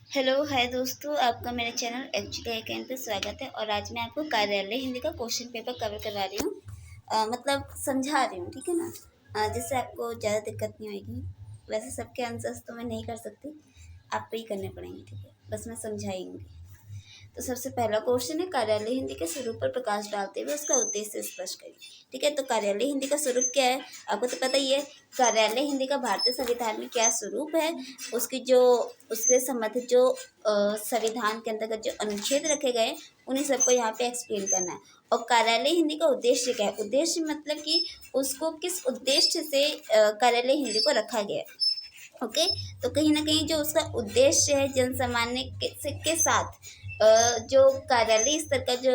Hello hi दोस्तों, आपका मेरे चैनल एक्चुअली आईकैन पे स्वागत है। और आज मैं आपको कार्यालय हिंदी का क्वेश्चन पेपर कवर करवा रही हूँ। मतलब समझा रही हूँ, ठीक है ना। जिससे आपको ज़्यादा दिक्कत नहीं होगी। वैसे सबके आंसर्स तो मैं नहीं कर सकती, आपको ही करने पड़ेंगे, ठीक है। बस मैं समझाएंगी। तो सबसे पहला क्वेश्चन है, कार्यालय हिंदी के स्वरूप पर प्रकाश डालते हुए उसका उद्देश्य स्पष्ट करिए। ठीक है, तो कार्यालय हिंदी का स्वरूप क्या है, आपको तो पता ही है। कार्यालय हिंदी का भारतीय संविधान में क्या स्वरूप है, उसकी जो उसके संबंधित जो संविधान के अंतर्गत जो अनुच्छेद रखे गए, उन्हीं सबको यहाँ पे एक्सप्लेन करना है। और कार्यालय हिंदी का उद्देश्य क्या है, उद्देश्य मतलब कि उसको किस उद्देश्य से कार्यालय हिंदी को रखा गया है। ओके, तो कहीं ना कहीं जो उसका उद्देश्य है जन सामान्य के साथ जो कार्यालय स्तर का जो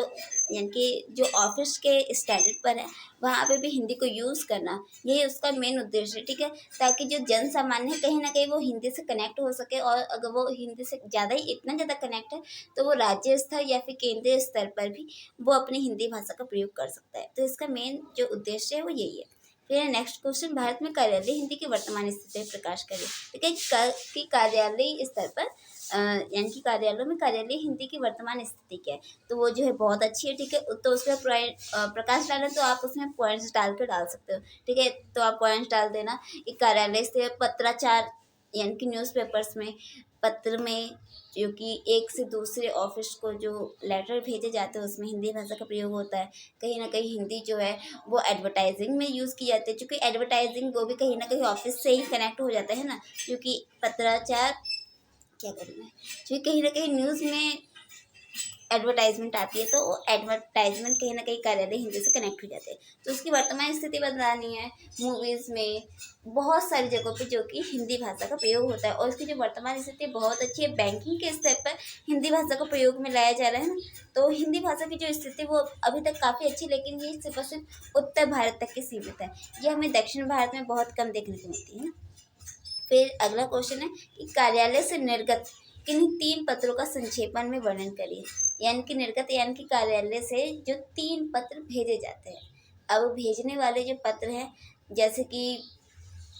यानी कि जो ऑफिस के स्टैंडर्ड पर है, वहाँ पे भी हिंदी को यूज़ करना, यही उसका मेन उद्देश्य है। ठीक है, ताकि जो जन सामान्य है कहीं ना कहीं वो हिंदी से कनेक्ट हो सके। और अगर वो हिंदी से ज़्यादा ही इतना ज़्यादा कनेक्ट है तो वो राज्य स्तर या फिर केंद्रीय स्तर पर भी वो अपनी हिंदी भाषा का प्रयोग कर सकता है। तो इसका मेन जो उद्देश्य है वो यही है। फिर नेक्स्ट क्वेश्चन, भारत में कार्यालय हिंदी की वर्तमान स्थिति प्रकाश करिए। ठीक है, कि कार्यालय स्तर पर यानी कि कार्यालयों में कार्यालय हिंदी की वर्तमान स्थिति क्या है, तो वो जो है बहुत अच्छी है। ठीक है, तो उसमें प्रकाश डालें तो आप उसमें पॉइंट्स डाल कर डाल सकते हो। ठीक है, तो आप पॉइंट्स डाल देना कि कार्यालय से पत्राचार यानी कि न्यूज़पेपर्स में, पत्र में, जो कि एक से दूसरे ऑफिस को जो लेटर भेजे जाते हैं उसमें हिंदी भाषा का प्रयोग होता है। कहीं ना कहीं हिंदी जो है वो एडवर्टाइजिंग में यूज़ की जाती है, क्योंकि एडवर्टाइजिंग वो भी कहीं ना कहीं ऑफिस से ही कनेक्ट हो जाता है ना। क्योंकि पत्राचार क्या करना है, क्योंकि कहीं ना कहीं न्यूज़ में एडवर्टाइजमेंट आती है, तो वो एडवर्टाइजमेंट कहीं ना कहीं कार्यालय हिंदी से कनेक्ट हो जाते हैं। तो उसकी वर्तमान स्थिति बतानी है। मूवीज़ में बहुत सारी जगहों पे जो कि हिंदी भाषा का प्रयोग होता है, और उसकी जो वर्तमान स्थिति बहुत अच्छी है। बैंकिंग के स्तर पर हिंदी भाषा को प्रयोग में लाया जा रहा है ना। तो हिंदी भाषा की जो स्थिति वो अभी तक काफ़ी अच्छी, लेकिन ये सिर्फ और सिर्फ उत्तर भारत तक की सीमित है। ये हमें दक्षिण भारत में बहुत कम देखने को मिलती है ना। फिर अगला क्वेश्चन है कि कार्यालय से निर्गत किन्हीं 3 पत्रों का संक्षेपण में वर्णन करिए। यानी कि निर्गत यानी कि कार्यालय से जो 3 पत्र भेजे जाते हैं। अब भेजने वाले जो पत्र हैं, जैसे कि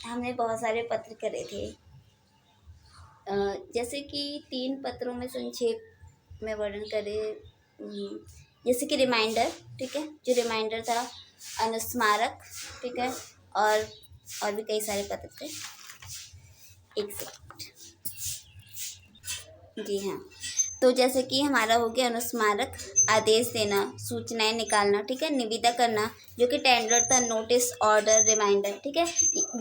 हमने बहुत सारे पत्र करे थे, जैसे कि 3 पत्रों में संक्षेप में वर्णन करें, जैसे कि रिमाइंडर। ठीक है, जो रिमाइंडर था, अनुस्मारक। ठीक है, और भी कई सारे पत्र थे। एक सेकंड, जी हाँ। तो जैसे कि हमारा हो गया अनुस्मारक, आदेश देना, सूचनाएं निकालना, ठीक है, निविदा करना, जो कि टेंडर था, नोटिस, ऑर्डर, रिमाइंडर, ठीक है,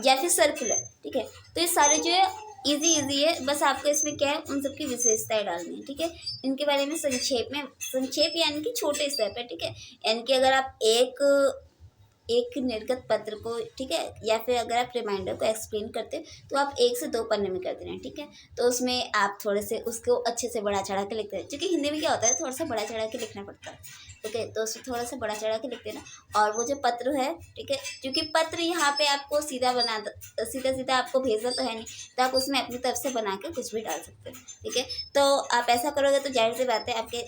या फिर सर्कुलर। ठीक है, तो ये सारे जो है इजी है। बस आपको इसमें क्या है, उन सबकी विशेषताएं डालनी है। ठीक है, इनके बारे में संक्षेप यानी कि छोटे स्तर पर। ठीक है, यानी कि अगर आप एक निर्गत पत्र को, ठीक है, या फिर अगर आप रिमाइंडर को एक्सप्लेन करते हो तो आप 1 से 2 पन्ने में कर दे रहे हैं। ठीक है, तो उसमें आप थोड़े से उसको अच्छे से बढ़ा चढ़ा के लिखते हैं, क्योंकि हिंदी में क्या होता है, थोड़ा सा बढ़ा चढ़ा के लिखना पड़ता है। ओके, तो उसमें थोड़ा सा बढ़ा चढ़ा के लिख देना। और वो जो पत्र है, ठीक है, क्योंकि पत्र यहाँ पे आपको सीधा सीधा आपको भेजना तो है नहीं, तो आप उसमें अपनी तरफ से बना के कुछ भी डाल सकते हो। ठीक है, तो आप ऐसा करोगे तो जाहिर सी बात है आपके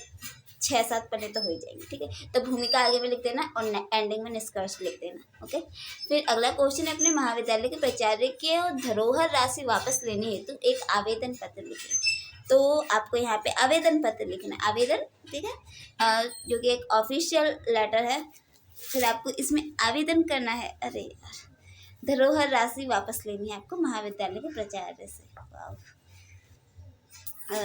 6-7 पन्ने तो हो ही जाएंगे। ठीक है, तो भूमिका आगे में लिख देना और एंडिंग में निष्कर्ष लिख देना। ओके, फिर अगला क्वेश्चन है, अपने महाविद्यालय के प्राचार्य के धरोहर राशि वापस लेने हेतु एक आवेदन पत्र लिखें। तो आपको यहाँ पे आवेदन पत्र लिखना है, आवेदन। ठीक है, जो कि एक ऑफिशियल लेटर है। फिर आपको इसमें आवेदन करना है, अरे यार, धरोहर राशि वापस लेनी है आपको महाविद्यालय के प्राचार्य से। वाह,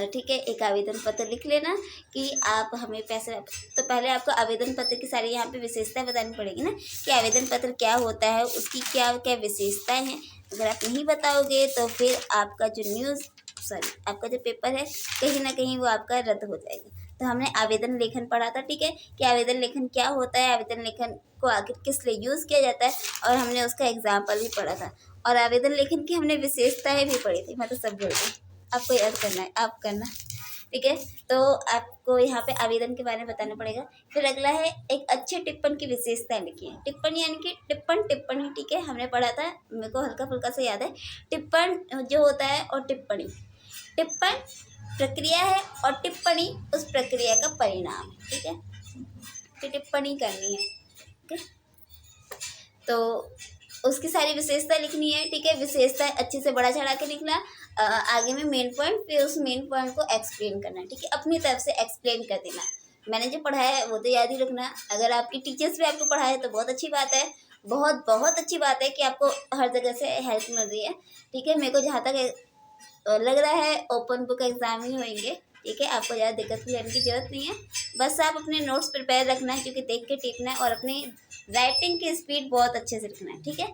ठीक है, एक आवेदन पत्र लिख लेना कि आप हमें पैसे। तो पहले आपको आवेदन पत्र की सारी यहाँ पे विशेषताएं बतानी पड़ेगी ना, कि आवेदन पत्र क्या होता है, उसकी क्या क्या विशेषताएं हैं। अगर आप नहीं बताओगे तो फिर आपका जो आपका जो पेपर है कहीं ना कहीं वो आपका रद्द हो जाएगा। तो हमने आवेदन लेखन पढ़ा था। ठीक है, कि आवेदन लेखन क्या होता है, आवेदन लेखन को आखिर किस लिए यूज़ किया जाता है, और हमने उसका एग्जाम्पल भी पढ़ा था। और आवेदन लेखन की हमने विशेषताएं भी पढ़ी थी। मैं तो सब भूल गई, आपको याद करना है, आप करना। ठीक है, तो आपको यहाँ पे आवेदन के बारे में बताना पड़ेगा। फिर अगला है, एक अच्छे टिप्पण की विशेषताएं लिखिए। टिप्पण यानी कि टिप्पणी। ठीक है, हमने पढ़ा था, मेरे को हल्का फुल्का से याद है। टिप्पण जो होता है, और टिप्पणी, टिप्पण प्रक्रिया है और टिप्पणी उस प्रक्रिया का परिणाम है। ठीक है, तो टिप्पणी करनी है। ठीक है, तो उसकी सारी विशेषता लिखनी है। ठीक है, विशेषता अच्छे से बड़ा चढ़ा के लिखना। आगे में मेन पॉइंट, फिर उस मेन पॉइंट को एक्सप्लेन करना है, ठीक है, अपनी तरफ से एक्सप्लेन कर देना। मैंने जो पढ़ाया है वो तो याद ही रखना। अगर आपकी टीचर्स भी आपको पढ़ाए तो बहुत अच्छी बात है, बहुत बहुत अच्छी बात है कि आपको हर जगह से हेल्प मिल रही है, ठीक है। मेरे को जहाँ तक लग रहा है ओपन बुक एग्जाम ही होंगे, ठीक है। आपको ज़्यादा दिक्कत भी करने की जरूरत नहीं है, बस आप अपने नोट्स प्रिपेयर रखना है, क्योंकि देख के टिकना है, और अपनी राइटिंग की स्पीड बहुत अच्छे से रखना है, ठीक है।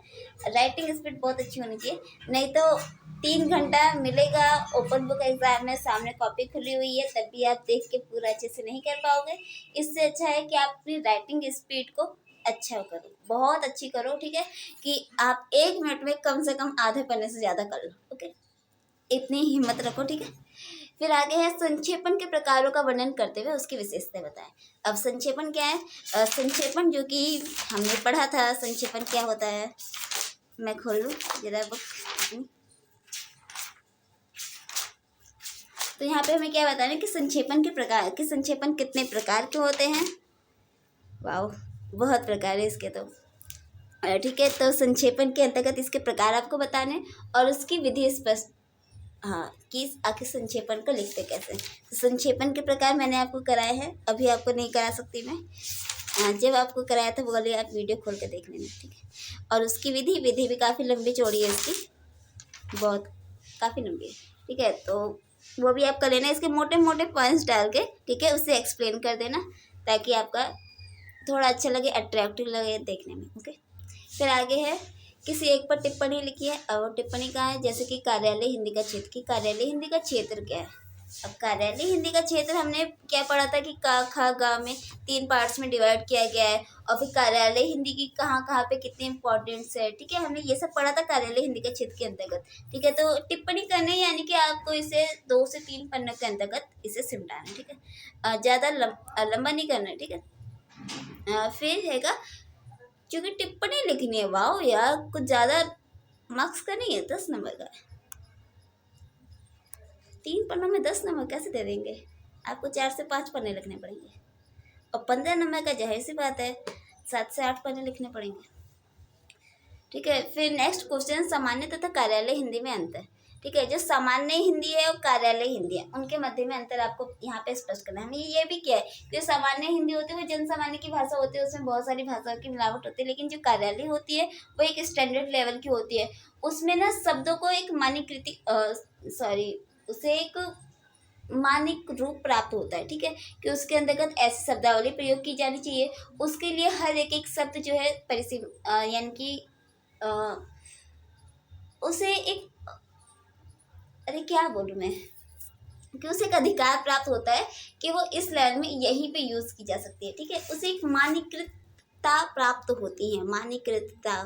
राइटिंग स्पीड बहुत अच्छी होनी चाहिए, नहीं तो 3 घंटा मिलेगा ओपन बुक एग्जाम में, सामने कॉपी खुली हुई है, तब भी आप देख के पूरा अच्छे से नहीं कर पाओगे। इससे अच्छा है कि आप अपनी राइटिंग स्पीड को अच्छा करो, बहुत अच्छी करो, ठीक है, कि आप 1 मिनट में कम से कम आधे पन्ने से ज़्यादा कर लो, ओके। इतनी हिम्मत रखो, ठीक है। फिर आगे है संक्षेपण के प्रकारों का वर्णन करते हुए उसकी विशेषता बताएं। अब संक्षेपण क्या है? संक्षेपण जो कि हमने पढ़ा था, संक्षेपण क्या होता है, मैं खोल लूँ जरा बुक। तो यहाँ पे हमें क्या बताना है कि संक्षेपण के प्रकार, कि संक्षेपण कितने प्रकार के होते हैं। वाह, बहुत प्रकार है इसके तो, ठीक है। तो संक्षेपण के अंतर्गत इसके प्रकार आपको बताने और उसकी विधि स्पष्ट, हाँ, कि आखिर संक्षेपण को लिखते कैसे। तो संक्षेपण के प्रकार मैंने आपको कराए हैं, अभी आपको नहीं करा सकती मैं, जब आपको कराया था वो वाली आप वीडियो खोल के देख लेना, ठीक है। और उसकी विधि भी काफ़ी लंबी चौड़ी है इसकी, बहुत काफ़ी लंबी है, ठीक है। तो वो भी आप कर लेना, इसके मोटे मोटे पॉइंट्स डाल के, ठीक है, उससे एक्सप्लेन कर देना, ताकि आपका थोड़ा अच्छा लगे, अट्रैक्टिव लगे देखने में, ओके। फिर आगे है किसी एक पर टिप्पणी लिखी है। और टिप्पणी कहाँ है, जैसे कि कार्यालय हिंदी का क्षेत्र, की कार्यालय हिंदी का क्षेत्र क्या है। अब कार्यालय हिंदी का क्षेत्र हमने क्या पढ़ा था कि का खा गा में 3 पार्ट्स में डिवाइड किया गया है, और फिर कार्यालय हिंदी की कहाँ कहाँ पे कितने इंपॉर्टेंट्स है, ठीक है, हमने ये सब पढ़ा था कार्यालय हिंदी के क्षेत्र के अंतर्गत, ठीक है। तो टिप्पणी करने यानी कि आपको इसे 2 से 3 पन्ने के अंतर्गत इसे सिमटाना, ठीक है, ज़्यादा लंबा नहीं करना, ठीक है। फिर हैगा क्योंकि टिप्पणी लिखनी है, वाओ यार, कुछ ज़्यादा मार्क्स का नहीं है, 10 नंबर का है। 3 पन्नों में 10 नंबर कैसे दे देंगे, आपको 4 से 5 पन्ने लिखने पड़ेंगे, और 15 नंबर का जाहिर सी बात है 7 से 8 पन्ने लिखने पड़ेंगे, ठीक है। फिर नेक्स्ट क्वेश्चन, सामान्य तथा कार्यालय हिंदी में अंतर, ठीक है। जो सामान्य हिंदी है और कार्यालय हिंदी है, उनके मध्य में अंतर आपको यहाँ पे स्पष्ट करना है। हमें ये भी क्या है, जो सामान्य हिंदी होती है वो जन सामान्य की भाषा होती है, उसमें बहुत सारी भाषाओं की मिलावट होती है, लेकिन जो कार्यालय होती है वो एक स्टैंडर्ड लेवल की होती है, उसमें ना शब्दों को एक मानकीकृति उसे एक मानक रूप प्राप्त होता है, ठीक है, कि उसके अंतर्गत ऐसी शब्दावली प्रयोग की जानी चाहिए। उसके लिए हर एक शब्द जो है परिसीम यानी कि उसे एक, अरे क्या बोलूँ मैं, कि उसे एक अधिकार प्राप्त होता है कि वो इस लेवल में यहीं पे यूज़ की जा सकती है, ठीक है। उसे एक मानकीकृतता प्राप्त होती है, मानकीकृतता,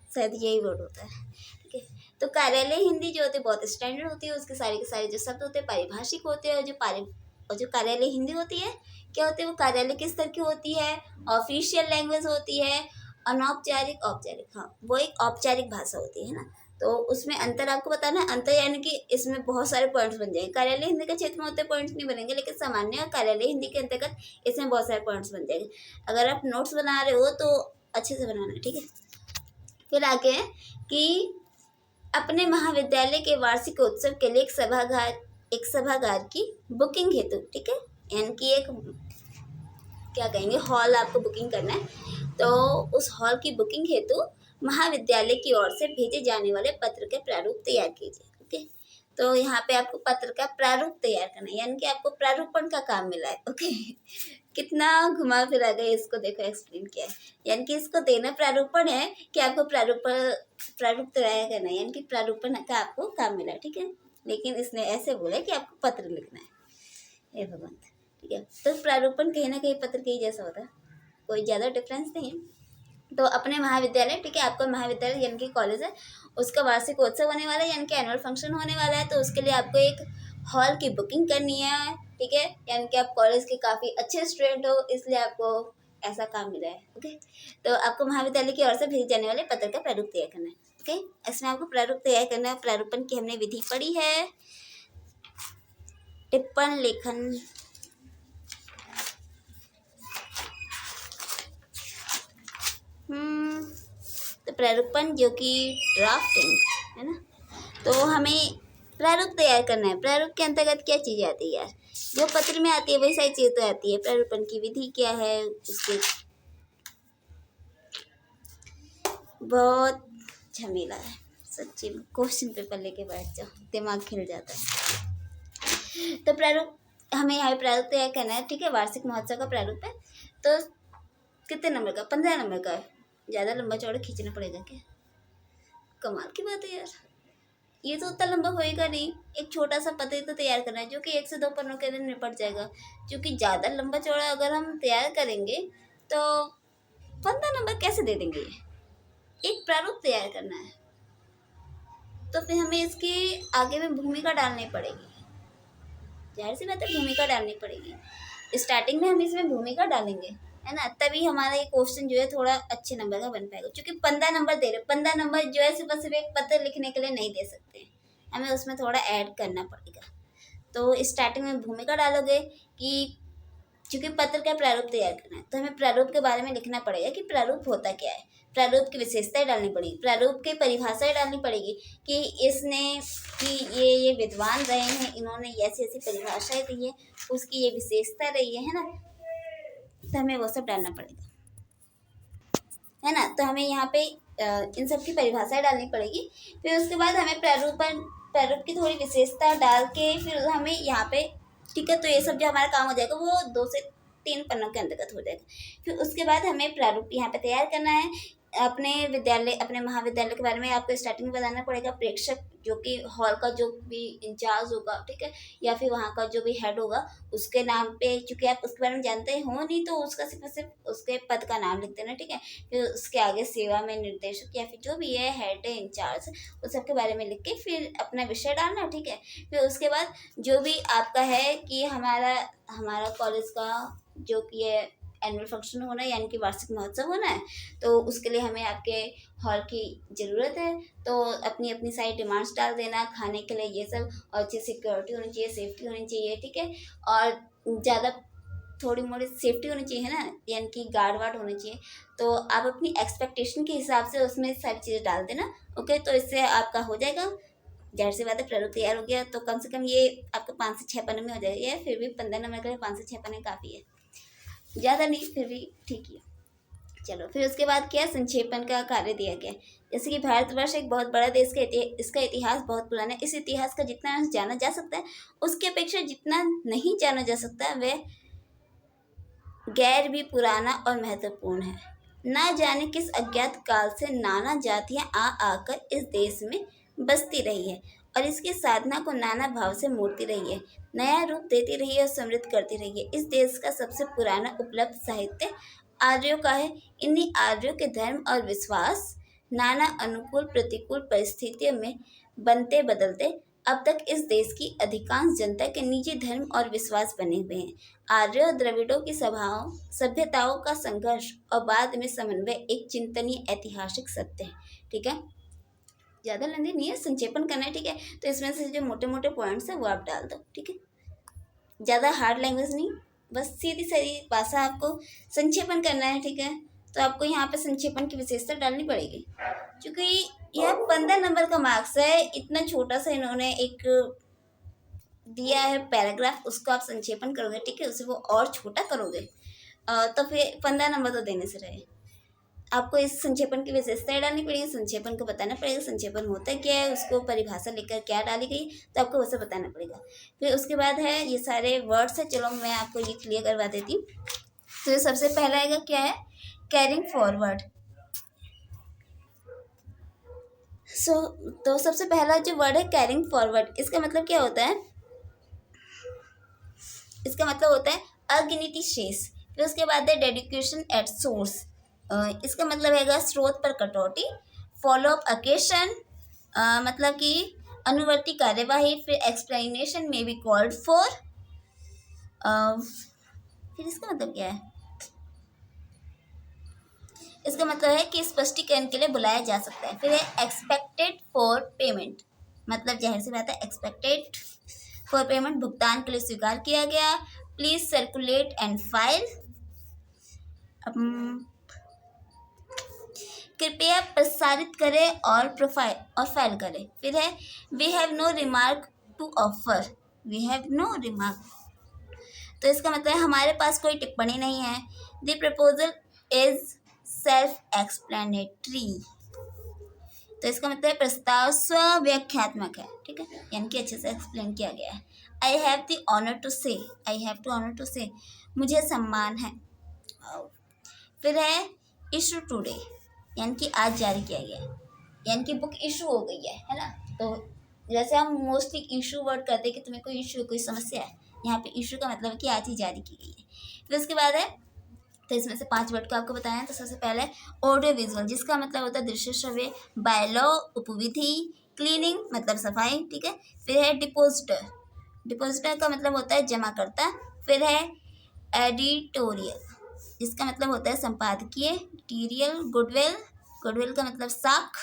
शायद यही वर्ड होता है, ठीक है। तो कार्यालय हिंदी जो होती है बहुत स्टैंडर्ड होती है, उसके सारे के सारे जो शब्द होते हैं पारिभाषिक होते हैं, और जो कार्यालय हिंदी होती है क्या होती है, वो कार्यालय किस स्तर की होती है, ऑफिशियल लैंग्वेज होती है, अनौपचारिक, औपचारिक, हाँ, वो एक औपचारिक भाषा होती है ना। तो उसमें अंतर आपको बताना है, अंतर यानी कि इसमें बहुत सारे पॉइंट्स बन जाएंगे। कार्यालय हिंदी के क्षेत्र में होते पॉइंट्स नहीं बनेंगे, लेकिन सामान्य और कार्यालय हिंदी के अंतर्गत इसमें बहुत सारे पॉइंट्स बन जाएंगे। अगर आप नोट्स बना रहे हो तो अच्छे से बनाना, ठीक है। फिर आगे है कि अपने महाविद्यालय के वार्षिक उत्सव के लिए एक सभागार की बुकिंग हेतु, ठीक है, यानी कि एक क्या कहेंगे, हॉल आपको बुकिंग करना है। तो उस हॉल की बुकिंग हेतु महाविद्यालय की ओर से भेजे जाने वाले पत्र के प्रारूप तैयार कीजिए, ओके। तो यहाँ पे आपको पत्र का प्रारूप तैयार करना है, यानी कि आपको प्रारूपण का काम मिला है, ओके। कितना घुमा फिरा गया, इसको देखो एक्सप्लेन किया है, यानी कि इसको देना प्रारूपण है कि आपको प्रारूप तैयार करना है, यानी कि प्रारूपण का आपको काम मिला है, ठीक है। लेकिन इसने ऐसे बोला कि आपको पत्र लिखना है, हे भगवान, ठीक है। तो प्रारूपण कहीं ना कहीं पत्र के ही जैसा होता है, कोई ज़्यादा डिफरेंस नहीं है। तो अपने महाविद्यालय, ठीक है, आपका महाविद्यालय यानी कि कॉलेज है, उसका वार्षिक उत्सव होने वाला है, यानी कि एनुअल फंक्शन होने वाला है, तो उसके लिए आपको एक हॉल की बुकिंग करनी है, ठीक है, यानी कि आप कॉलेज के काफ़ी अच्छे स्टूडेंट हो, इसलिए आपको ऐसा काम मिला है, ओके। तो आपको महाविद्यालय की ओर से भेजे जाने वाले पत्र का प्रारूप तैयार करना है, ओके। इसमें आपको प्रारूप तैयार करना है। प्रारूपण की हमने विधि पढ़ी है, टिप्पण लेखन, तो प्रारूपण जो कि ड्राफ्टिंग है ना, तो हमें प्रारूप तैयार करना है। प्रारूप के अंतर्गत क्या चीज़ें आती है यार, जो पत्र में आती है वही सारी चीज़ें तो आती है। प्रारूपण की विधि क्या है, उसके बहुत झमेला है सच्ची में। क्वेश्चन पेपर लेके बैठ जाओ, दिमाग खिल जाता है। तो प्रारूप हमें यहाँ प्रारूप तैयार करना है, ठीक है। वार्षिक महोत्सव का प्रारूप है, तो कितने नंबर का, 15 नंबर का। ज़्यादा लंबा चौड़ा खींचना पड़ेगा क्या, कमाल की बात है यार। ये तो उतना लंबा होएगा नहीं, एक छोटा सा पत्र तो तैयार करना है जो कि 1 से 2 पन्नों के अंदर निपट जाएगा। क्योंकि ज़्यादा लंबा चौड़ा अगर हम तैयार करेंगे तो 15 नंबर कैसे दे देंगे। एक प्रारूप तैयार करना है, तो फिर हमें इसकी आगे में भूमिका डालनी पड़ेगी। जाहिर सी बात है, भूमिका डालनी पड़ेगी। स्टार्टिंग में हम इसमें भूमिका डालेंगे, है ना, तभी हमारा ये क्वेश्चन जो है थोड़ा अच्छे नंबर का बन पाएगा। क्योंकि 15 नंबर दे रहे, 15 नंबर जो है सिर्फ सिर्फ एक पत्र लिखने के लिए नहीं दे सकते, हमें उसमें थोड़ा ऐड करना पड़ेगा। तो स्टार्टिंग में भूमिका डालोगे कि क्योंकि पत्र का प्रारूप तैयार करना है, तो हमें प्रारूप के बारे में लिखना पड़ेगा कि प्रारूप होता क्या है, प्रारूप की विशेषताएं डालनी पड़ेगी, प्रारूप की परिभाषाएं डालनी पड़ेगी कि इसने कि ये विद्वान रहे हैं, इन्होंने ऐसी ऐसी परिभाषाएं दी है, उसकी ये विशेषता रही है ना, तो हमें वो सब डालना पड़ेगा, है ना। तो हमें यहाँ पे इन सब की परिभाषाएं डालनी पड़ेगी। फिर उसके बाद हमें प्रारूप की थोड़ी विशेषता डाल के फिर हमें यहाँ पे, ठीक है, तो ये सब जो हमारा काम हो जाएगा वो 2 से 3 पन्नों के अंतर्गत हो जाएगा। फिर उसके बाद हमें प्रारूप यहाँ पे तैयार करना है। अपने विद्यालय, अपने महाविद्यालय के बारे में आपको स्टार्टिंग में बताना पड़ेगा। प्रेक्षक जो कि हॉल का जो भी इंचार्ज होगा, ठीक है, या फिर वहाँ का जो भी हेड होगा, उसके नाम पे, चूंकि आप उसके बारे में जानते हो नहीं तो उसका सिर्फ उसके पद का नाम लिख देना, ठीक है। फिर उसके आगे सेवा में निर्देशक या फिर जो भी है हेड है, इंचार्ज, उस सब के बारे में लिख के फिर अपना विषय डालना, ठीक है। फिर उसके बाद जो भी आपका है कि हमारा कॉलेज का जो कि है एनुअल फंक्शन होना है, यानी कि वार्षिक महोत्सव होना है, तो उसके लिए हमें आपके हॉल की ज़रूरत है। तो अपनी अपनी सारी डिमांड्स डाल देना, खाने के लिए ये सब, और अच्छी सिक्योरिटी होनी चाहिए, सेफ्टी होनी चाहिए, ठीक है। और ज़्यादा थोड़ी मोड़ी सेफ्टी होनी चाहिए, है ना, यानी कि गार्ड वार्ड होने चाहिए। तो आप अपनी एक्सपेक्टेशन के हिसाब से उसमें सारी चीज़ें डाल देना, ओके। तो इससे आपका हो जाएगा, जाहिर सी बात है, प्रारूप तैयार हो गया। तो कम से कम ये आपका 5 से 6 पन्ने में हो जाएगा। ये फिर भी 15 नंबर के लिए 5 से 6 पन्ने काफ़ी है, ज़्यादा नहीं, फिर भी ठीक है। चलो, फिर उसके बाद क्या, संक्षेपण का कार्य दिया गया। जैसे कि भारतवर्ष एक बहुत बड़ा देश का इसका इतिहास बहुत पुराना है। इस इतिहास का जितना जाना जा सकता है उसकी अपेक्षा जितना नहीं जाना जा सकता वह गैर भी पुराना और महत्वपूर्ण है। ना जाने किस अज्ञात काल से नाना जातियां आ आकर इस देश में बसती रही है और इसकी साधना को नाना भाव से मोड़ती रही है, नया रूप देती रही है और समृद्ध करती रही है। इस देश का सबसे पुराना उपलब्ध साहित्य आर्यों का है। इन्हीं आर्यों के धर्म और विश्वास नाना अनुकूल प्रतिकूल परिस्थितियों में बनते बदलते अब तक इस देश की अधिकांश जनता के निजी धर्म और विश्वास बने हुए हैं। आर्य और द्रविड़ों की सभ्यताओं का संघर्ष और बाद में समन्वय एक चिंतनीय ऐतिहासिक सत्य है, ठीक है। ज़्यादा लंबी नहीं है, संक्षेपण करना है, ठीक है। तो इसमें से जो मोटे मोटे पॉइंट्स है वो आप डाल दो, ठीक है। ज़्यादा हार्ड लैंग्वेज नहीं, बस सीधी सादी भाषा आपको संक्षेपण करना है, ठीक है। तो आपको यहाँ पे संक्षेपण की विशेषता डालनी पड़ेगी, क्योंकि यह 15 नंबर का मार्क्स है। इतना छोटा सा इन्होंने एक दिया है पैराग्राफ, उसको आप संक्षेपण करोगे, ठीक है, उसे वो और छोटा करोगे तो फिर 15 नंबर तो देने से रहे। आपको इस संक्षेपण की विशेषताएं डालनी पड़ेगी, संक्षेपण को बताना पड़ेगा, संक्षेपण होता क्या है, उसको परिभाषा लेकर क्या डाली गई, तो आपको वो सब बताना पड़ेगा। फिर उसके बाद है ये सारे वर्ड्स है, चलो मैं आपको ये क्लियर करवा देती हूँ। तो सबसे पहला आएगा क्या है, कैरिंग फॉरवर्ड। तो सबसे पहला जो वर्ड है कैरिंग फॉरवर्ड, इसका मतलब क्या होता है, इसका मतलब होता है अगिनती शेष। फिर उसके बाद है डेडिकेशन एट सोर्स, इसका मतलब है स्रोत पर कटौती। फॉलो अप ओकेशन, मतलब कि अनुवर्ती कार्यवाही। फिर एक्सप्लेनेशन में बी कॉल्ड फॉर, फिर इसका मतलब क्या है, इसका मतलब है कि स्पष्टीकरण के लिए बुलाया जा सकता है। फिर है एक्सपेक्टेड फॉर पेमेंट, मतलब जाहिर सी बात है एक्सपेक्टेड फॉर पेमेंट, भुगतान के लिए स्वीकार किया गया। प्लीज सर्कुलेट एंड फाइल, कृपया प्रसारित करें और प्रोफाइल और फाइल करें। फिर है we have no remark to offer, we have no remark, तो इसका मतलब है हमारे पास कोई टिप्पणी नहीं है। The proposal is self explanatory, तो इसका मतलब है प्रस्ताव स्वव्याख्यात्मक है, ठीक है, यानी कि अच्छे से एक्सप्लेन किया गया है। I have the honour to say, I have to honour to say, मुझे सम्मान है। फिर है इशू टुडे, यानी कि आज जारी किया गया है, यानी कि बुक इशू हो गई है ना। तो जैसे हम मोस्टली इशू वर्ड करते हैं कि तुम्हें कोई इशू कोई समस्या है, यहाँ पे इशू का मतलब है कि आज ही जारी की गई है। फिर उसके बाद है, तो इसमें से 5 वर्ड को आपको बताया है। तो सबसे पहले ऑडियो विजुअल, जिसका मतलब होता है दृश्य श्रव्य, बायलॉ उपविधि, क्लीनिंग मतलब सफाई, ठीक है। फिर है डिपोजिटर, डिपोजिटर का मतलब होता है जमाकर्ता। फिर है एडिटोरियल, जिसका मतलब होता है संपादकीय। टीरियल गुडविल, गुडविल का मतलब साख।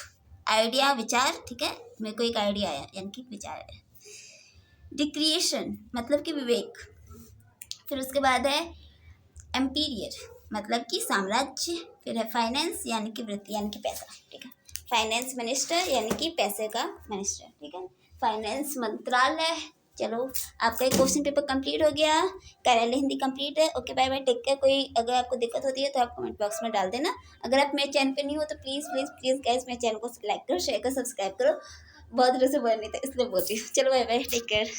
आइडिया विचार, ठीक है, मेरे को एक आइडिया आया यानी कि विचार है। डिक्रिएशन मतलब कि विवेक। फिर उसके बाद है एम्पीरियर, मतलब कि साम्राज्य। फिर है फाइनेंस यानी कि वृत्ति यानी कि पैसा, ठीक है। फाइनेंस मिनिस्टर यानी कि पैसे का मिनिस्टर, ठीक है। फाइनेंस मंत्रालय। चलो आपका एक क्वेश्चन पेपर कंप्लीट हो गया, कार्यालय हिंदी कंप्लीट है। Okay bye bye, take care. कोई अगर आपको दिक्कत होती है तो आप कमेंट बॉक्स में डाल देना। अगर आप मेरे चैनल पे नहीं हो तो प्लीज़ प्लीज़ प्लीज़ गाइस मेरे चैनल को लाइक करो, शेयर करो, सब्सक्राइब करो। बहुत दिनों से बोल नहीं था इसलिए बोलती हूँ। चलो बाय बाय, टेक केयर।